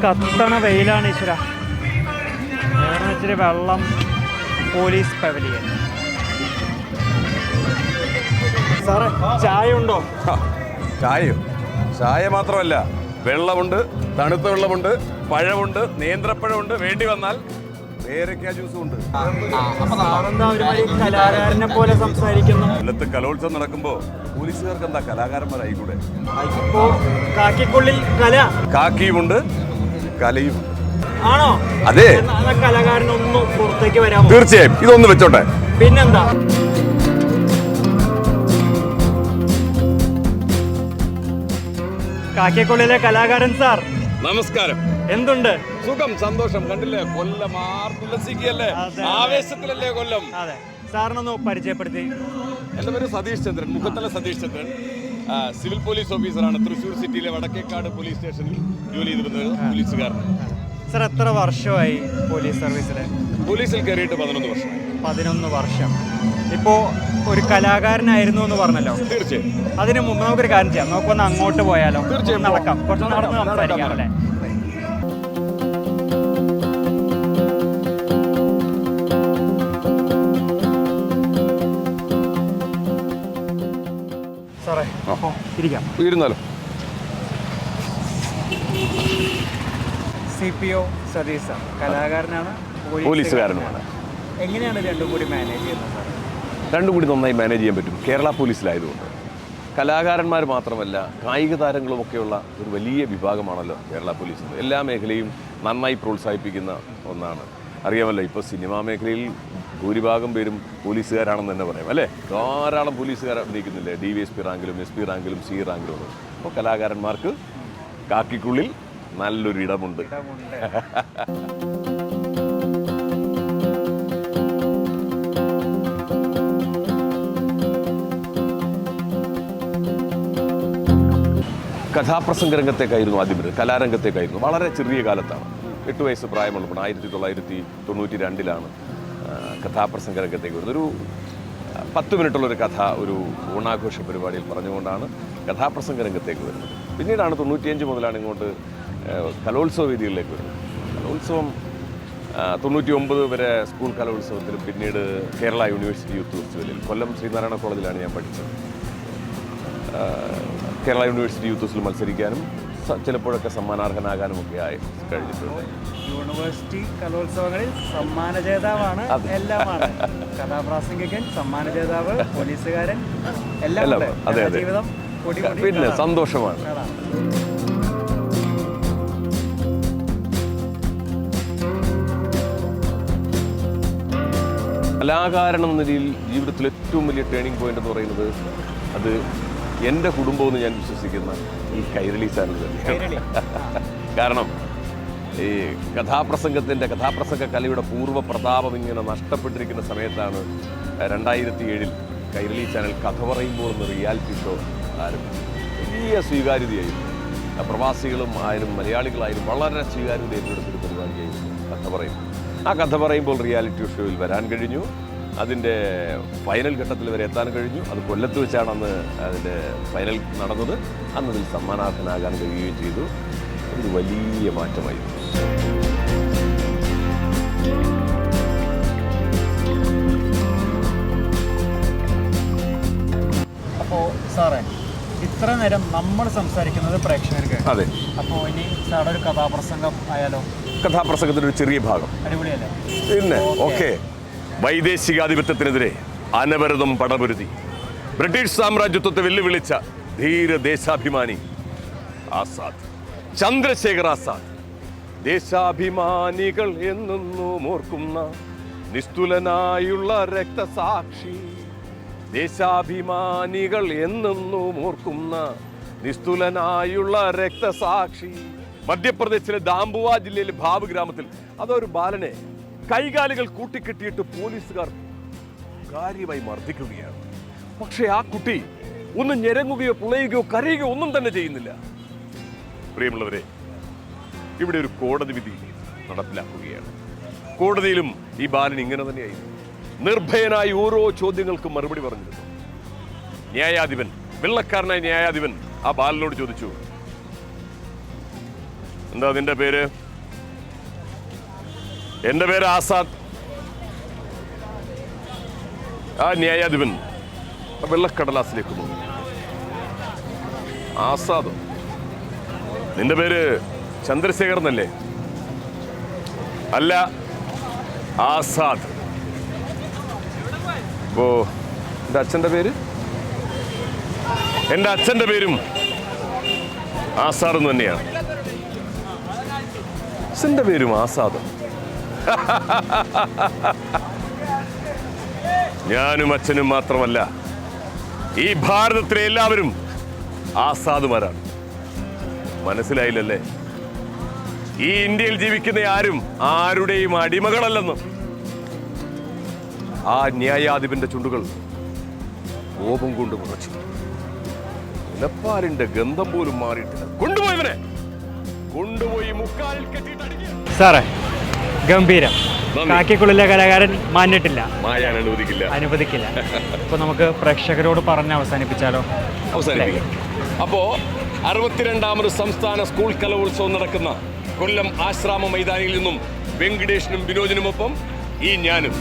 കത്തണ വെയിലാണ് ഈശ്വര. ഇച്ചിരി വെള്ളം, പോലീസ് പവലിയൻ. സാറേ ചായ ഉണ്ടോ? ചായയോ? ചായ മാത്രമല്ല, വെള്ളമുണ്ട്, തണുത്ത വെള്ളമുണ്ട്, പഴമുണ്ട്, നേന്ത്രപ്പഴമുണ്ട്, വേണ്ടി വന്നാൽ പേരയ്ക്ക ജ്യൂസും ഉണ്ട്. കലാകാരനെ പോലെ സംസാരിക്കുന്നു. കൊല്ലത്ത് കലോത്സവം നടക്കുമ്പോ പോലീസുകാർക്ക് എന്താ കലാകാരന്മാരായിക്കൂടെ? കാക്കിക്കുള്ളിൽ കല, കാക്കിയുമുണ്ട്, കലയും ആണോ? അതെ. കലാകാരനൊന്നും പുറത്തേക്ക് വരാമോ? തീർച്ചയായും, ഇതൊന്ന് വെച്ചോട്ടെ. പിന്നെന്താ? കാക്കിക്കുള്ളിലെ കലാകാരൻ സാർ നമസ്കാരം. എന്തുണ്ട്? സുഖം, സന്തോഷം. കണ്ടില്ലേ, കൊല്ലം ആർത്തുല്ലസിക്കല്ലേ, ആവേശത്തിലല്ലേ കൊല്ലം. അതെ, സാറിനൊന്ന് പരിചയപ്പെടുത്തി. എൻ്റെ പേര് സതീഷ് ചന്ദ്രൻ, മുഖത്തല സതീഷ് ചന്ദ്രൻ. സിവിൽ പോലീസ് ഓഫീസറാണ്. തൃശ്ശൂർ സിറ്റിയിലെ വടക്കേക്കാട് പോലീസ് സ്റ്റേഷനിൽ ജോലി ചെയ്തിരുന്നത് പോലീസുകാരനാണ്. സാർ എത്ര വർഷമായി പോലീസ് സർവീസിൽ? പോലീസിൽ കയറിയിട്ട് 11 വർഷം. 11 വർഷം. ഇപ്പോൾ ഒരു കലാകാരനായിരുന്നു എന്ന് പറഞ്ഞല്ലോ. തീർച്ചയായും. അതിന് മുമ്പ് നമുക്കൊരു കാര്യം ചെയ്യാം, നമുക്കൊന്ന് അങ്ങോട്ട് പോയാലോ? തീർച്ചയായും നടക്കാം, കുറച്ച് നടന്ന് സംസാരിക്കാം അല്ലേ? സാറേ ഇരിക്കാം. ഇരുന്നാലോ? CPO സതീഷ് സാർ കലാകാരനാണ്, പോലീസുകാരനുമാണ്. എങ്ങനെയാണ് രണ്ടും കൂടി മാനേജ് ചെയ്യുന്നത് സാർ? രണ്ടും കൂടി നന്നായി മാനേജ് ചെയ്യാൻ പറ്റും. കേരള പോലീസിലായതുകൊണ്ട് കലാകാരന്മാർ മാത്രമല്ല, കായിക താരങ്ങളുമൊക്കെയുള്ള ഒരു വലിയ വിഭാഗമാണല്ലോ കേരള പോലീസ്. എല്ലാ മേഖലയും നന്നായി പ്രോത്സാഹിപ്പിക്കുന്ന ഒന്നാണ്. അറിയാമല്ലോ, ഇപ്പോൾ സിനിമാ മേഖലയിൽ ഭൂരിഭാഗം പേരും പോലീസുകാരാണെന്ന് തന്നെ പറയാം അല്ലേ? ധാരാളം പോലീസുകാർ അഭിനയിക്കുന്നില്ലേ, DVSP റാങ്കിലും SP റാങ്കിലും C റാങ്കിലും. അപ്പോൾ കലാകാരന്മാർക്ക് കാക്കിക്കുള്ളിൽ നല്ലൊരു ഇടമുണ്ട്. കഥാപ്രസംഗ രംഗത്തേക്കായിരുന്നു ആദ്യം വരുന്നത്, കലാരംഗത്തേക്കായിരുന്നു. വളരെ ചെറിയ കാലത്താണ്, 8 വയസ്സ് പ്രായമുള്ളപ്പോൾ 1992 കഥാപ്രസംഗ രംഗത്തേക്ക് വരുന്നത്. ഒരു 10 മിനിറ്റുള്ളൊരു കഥ ഒരു ഓണാഘോഷ പരിപാടിയിൽ പറഞ്ഞുകൊണ്ടാണ് കഥാപ്രസംഗ രംഗത്തേക്ക് വരുന്നത്. പിന്നീടാണ് 95 മുതലാണ് ഇങ്ങോട്ട് കലോത്സവ വേദികളിലേക്ക് വരുന്നത്. കലോത്സവം 99 വരെ സ്കൂൾ കലോത്സവത്തിലും പിന്നീട് കേരള യൂണിവേഴ്സിറ്റി യൂത്ത് ഫെസ്റ്റിവലിൽ, കൊല്ലം ശ്രീനാരായണ കോളേജിലാണ് ഞാൻ പഠിച്ചത്. കേരള യൂണിവേഴ്സിറ്റി യൂത്ത് ഫെസ്റ്റിവലിൽ മത്സരിക്കാനും ചിലപ്പോഴൊക്കെ സമ്മാനാർഹനാകാനും ഒക്കെ ആയി കഴിഞ്ഞിട്ടുണ്ട്. യൂണിവേഴ്സിറ്റി കലോത്സവങ്ങളിൽ സമ്മാന ജേതാവാണ്, എല്ലാമാണ്. കഥാപ്രാസംഗികൻ, സമ്മാന ജേതാവ്, പോലീസുകാരൻ, എല്ലാം. അതെ അതെ, ജീവിതം പിന്നെ സന്തോഷമാണ്. കലാകാരൻ എന്ന നിലയിൽ ജീവിതത്തിൽ ഏറ്റവും വലിയ ടേണിംഗ് പോയിന്റ് എന്ന് പറയുന്നത് അത് എൻ്റെ കുടുംബമെന്ന് ഞാൻ വിശ്വസിക്കുന്ന ഈ കൈരളി ചാനൽ തന്നെയാണ്. കാരണം ഈ കഥാപ്രസംഗ കലയുടെ പൂർവ്വ പ്രതാപം ഇങ്ങനെ നഷ്ടപ്പെട്ടിരിക്കുന്ന സമയത്താണ് 2007 കൈരളി ചാനൽ കഥ പറയുമ്പോൾ എന്ന റിയാലിറ്റി ഷോ ആരംഭിച്ചു. വലിയ സ്വീകാര്യതയായിരുന്നു. പ്രവാസികളും ആയാലും മലയാളികളായാലും വളരെ സ്വീകാര്യത ഏറ്റെടുത്തൊരു പരിപാടിയായിരുന്നു കഥ പറയുമ്പോൾ. ആ കഥ പറയുമ്പോൾ റിയാലിറ്റി ഷോയിൽ വരാൻ കഴിഞ്ഞു. അതിൻ്റെ ഫൈനൽ ഘട്ടത്തിൽ വരെ എത്താൻ കഴിഞ്ഞു. അത് കൊല്ലത്ത് വെച്ചാണ് അന്ന് അതിൻ്റെ ഫൈനൽ നടന്നത്. അന്നതിൽ സമ്മാനാർഹനാകാൻ കഴിയുകയും ചെയ്തു. ഒരു വലിയ മാറ്റമായിരുന്നു. അപ്പോൾ സാറേ, ഇത്ര നേരം നമ്മൾ സംസാരിക്കുന്നത് പ്രേക്ഷകർക്ക്. അതെ. അപ്പോൾ ഇനി സാറുടെ ഒരു കഥാപ്രസംഗം ആയാലോ? കഥാപ്രസംഗത്തിൻ്റെ ഒരു ചെറിയ ഭാഗം. അടിപൊളിയല്ലേ? പിന്നെ ഓക്കെ. വൈദേശികാധിപത്യത്തിനെതിരെ അനവരതം പടപൊരുതി ബ്രിട്ടീഷ് സാമ്രാജ്യത്വത്തെ വെല്ലുവിളിച്ച ധീര ദേശാഭിമാനി ആസാദ്, ചന്ദ്രശേഖർ ആസാദ്. ദേശാഭിമാനികൾ എന്നും ഓർക്കുന്ന നിസ്തുലനായുള്ള രക്തസാക്ഷി. ദേശാഭിമാനികൾ എന്നും ഓർക്കുന്ന നിസ്തുലനായുള്ള രക്തസാക്ഷി. മധ്യപ്രദേശിലെ ദാംബുവ ജില്ലയിലെ ഭാവ് ഗ്രാമത്തിൽ അതൊരു ബാലനെ കൈകാലുകൾ കൂട്ടിക്കെട്ടിയിട്ട് പോലീസുകാർ കാര്യമായി മർദ്ദിക്കുകയാണ്. പക്ഷേ ആ കുട്ടി ഒന്നും ഞെരങ്ങുകയോ പുളയുകയോ കരയുകയോ ഒന്നും തന്നെ ചെയ്യുന്നില്ല. പ്രിയമുള്ളവരെ, ഇവിടെ ഒരു കോടതി വിധി നടപ്പിലാക്കുകയാണ്. കോടതിയിലും ഈ ബാലൻ ഇങ്ങനെ തന്നെയായിരുന്നു. നിർഭയനായി ഓരോ ചോദ്യങ്ങൾക്കും മറുപടി പറഞ്ഞിരുന്നു. വെള്ളക്കാരനായ ന്യായാധിപൻ ആ ബാലനോട് ചോദിച്ചു, എന്താ നിന്റെ പേര്? എൻ്റെ പേര് ആസാദ്. ആ ന്യായാധിപൻ വെള്ളക്കടലാസിലേക്ക് പോകും. ആസാദ്. നിന്റെ പേര് ചന്ദ്രശേഖർ എന്നല്ലേ? അല്ല, ആസാദ്. അപ്പോ എൻ്റെ അച്ഛൻ്റെ പേര്? എൻ്റെ അച്ഛൻ്റെ പേരും ആസാദ് എന്ന് തന്നെയാണ്. അച്ഛൻ്റെ പേരും ആസാദ്. ഞാനും അച്ഛനും മാത്രമല്ല, ഈ ഭാരതത്തിലെ എല്ലാവരും ആസാദുമാരാണ്. മനസ്സിലായില്ലല്ലേ? ഈ ഇന്ത്യയിൽ ജീവിക്കുന്ന ആരും ആരുടെയും അടിമകളല്ലെന്ന്. ആ ന്യായാധിപന്റെ ചുണ്ടുകൾ കോപം കൊണ്ട് മുറച്ചു. മുലപ്പാലിന്റെ ഗന്ധം പോലും മാറിയിട്ടില്ല. കൊണ്ടുപോയവനെ കൊണ്ടുപോയി മുക്കാലിൽ കെട്ടിയിട്ട് അടിക്കുക. സാറേ, ഗംഭീരം. കാക്കിക്കുള്ളിലെ കലാകാരൻ മാഞ്ഞിട്ടില്ല, മായാൻ അനുവദിക്കില്ല. അപ്പൊ നമുക്ക് പ്രേക്ഷകരോട് പറഞ്ഞ് അവസാനിപ്പിച്ചാലോ? അവസാനിപ്പിക്കാം. അപ്പോ 62ാമത് സംസ്ഥാന സ്കൂൾ കലോത്സവം നടക്കുന്ന കൊല്ലം ആശ്രാമ മൈതാനിയിൽ നിന്നും വെങ്കടേഷിനും വിനോദിനുമൊപ്പം ഈ ഞാനും